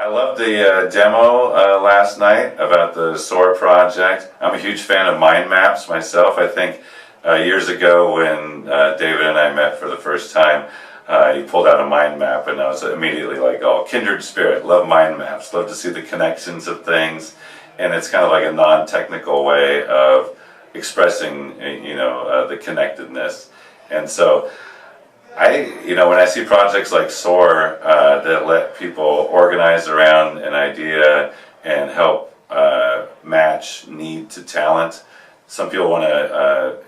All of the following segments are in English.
I loved the demo last night about the SOAR project. I'm a huge fan of mind maps myself. I think years ago when David and I met for the first time, he pulled out a mind map and I was immediately like, oh, kindred spirit, love mind maps, love to see the connections of things. And it's kind of like a non-technical way of expressing, the connectedness. And so when I see projects like SOAR that let people organize around an idea and help match need to talent. Some people want to,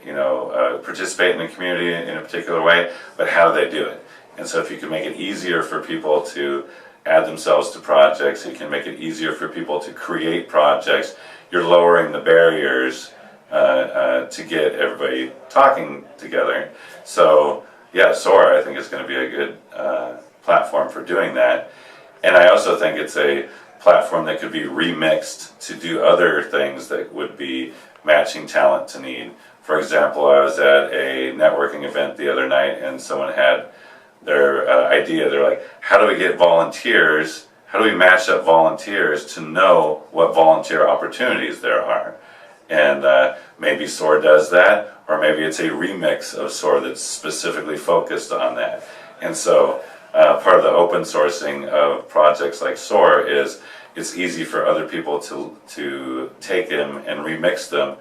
participate in the community in a particular way, but how do they do it? And so if you can make it easier for people to add themselves to projects, you can make it easier for people to create projects, you're lowering the barriers to get everybody talking together. So yeah, SOAR I think is going to be a good platform for doing that. And I also think it's a platform that could be remixed to do other things that would be matching talent to need. For example, I was at a networking event the other night and someone had their idea. They're like, how do we get volunteers? How do we match up volunteers to know what volunteer opportunities there are? And maybe SOAR does that, or maybe it's a remix of SOAR that's specifically focused on that. And so part of the open sourcing of projects like SOAR is it's easy for other people to take them and remix them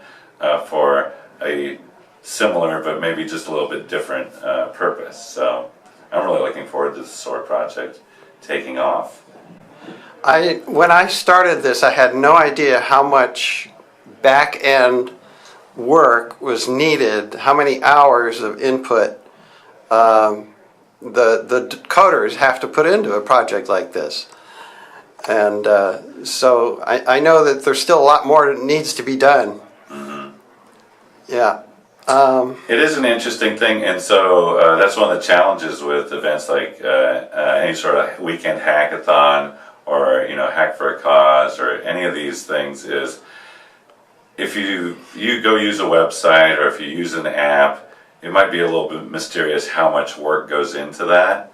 for a similar but maybe just a little bit different purpose. So I'm really looking forward to the SOAR project taking off. When I started this, I had no idea how much back-end work was needed, how many hours of input the coders have to put into a project like this. And so I know that there's still a lot more that needs to be done. Mm-hmm. Yeah. It is an interesting thing, and so that's one of the challenges with events like any sort of weekend hackathon or Hack for a Cause or any of these things is if you go use a website or if you use an app, it might be a little bit mysterious how much work goes into that.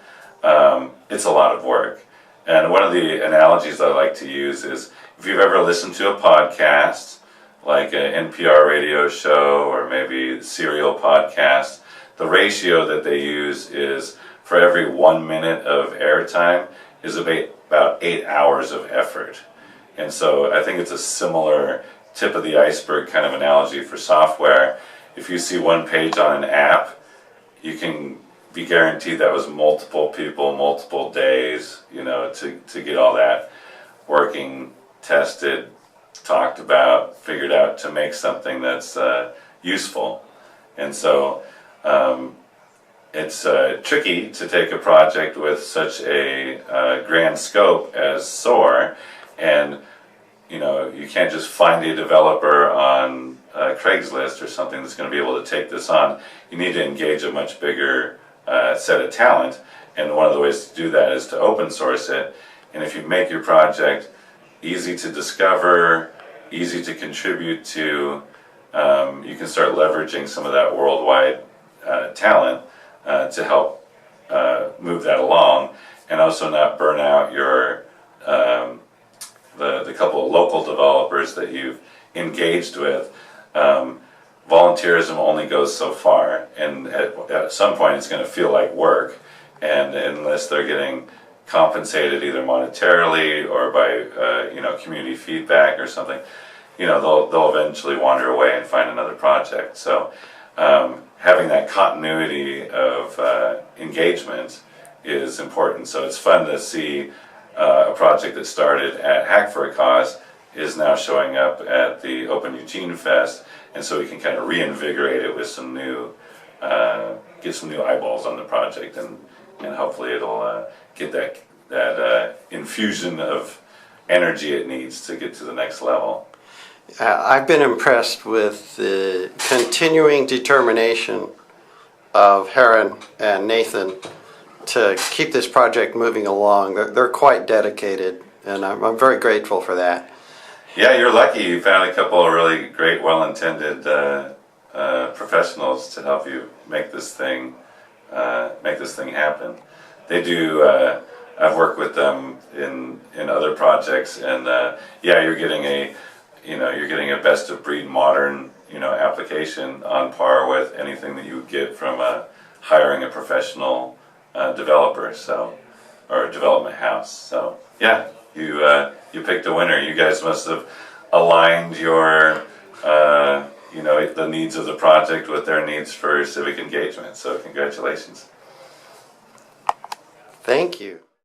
It's a lot of work. And one of the analogies I like to use is if you've ever listened to a podcast, like an NPR radio show or maybe Serial podcast, the ratio that they use is for every 1 minute of airtime is about 8 hours of effort. And so I think it's a similar tip of the iceberg kind of analogy for software. If you see one page on an app, you can be guaranteed that was multiple people, multiple days, to get all that working, tested, talked about, figured out to make something that's useful. And so it's tricky to take a project with such a grand scope as SOAR, and you can't just find a developer on Craigslist or something that's going to be able to take this on. You need to engage a much bigger set of talent, and one of the ways to do that is to open source it. And if you make your project easy to discover, easy to contribute to, you can start leveraging some of that worldwide talent to help move that along, and also not burn out your the couple of local developers that you've engaged with. Volunteerism only goes so far, and at some point it's going to feel like work, and unless they're getting compensated either monetarily or by community feedback or something, they'll eventually wander away and find another project. So having that continuity of engagement is important. So it's fun to see a project that started at Hack for a Cause is now showing up at the Open Eugene Fest, and so we can kind of reinvigorate it with some new, get some new eyeballs on the project, and hopefully it'll get that infusion of energy it needs to get to the next level. I've been impressed with the continuing determination of Heron and Nathan to keep this project moving along. They're quite dedicated, and I'm very grateful for that. Yeah, you're lucky. You found a couple of really great, well-intended professionals to help you make this thing happen. They do I've worked with them in other projects, and yeah, you're getting a best of breed modern application on par with anything that you would get from hiring a professional developer, or a development house. So yeah, you picked a winner. You guys must have aligned your the needs of the project with their needs for civic engagement. So congratulations. Thank you.